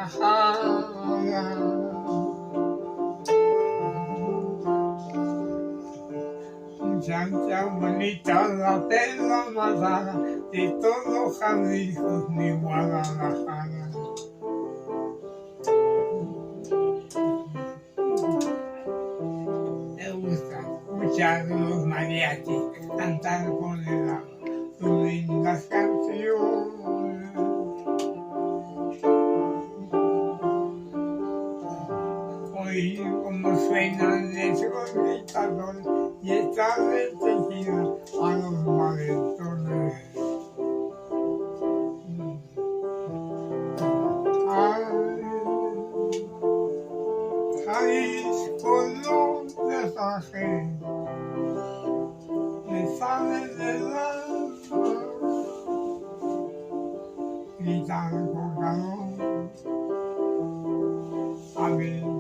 relajada. Muchacha bonita, la perla amarrada, de todos los jardijos mi Guadalajara. Me gusta escuchar los mariachis cantar con el alma sus lindas canciones. Oír cómo suenan esos guitarrones y estar detenido a los malentones. Jalisco, donde esa gente me sale del alma, gritar con calor, a ver.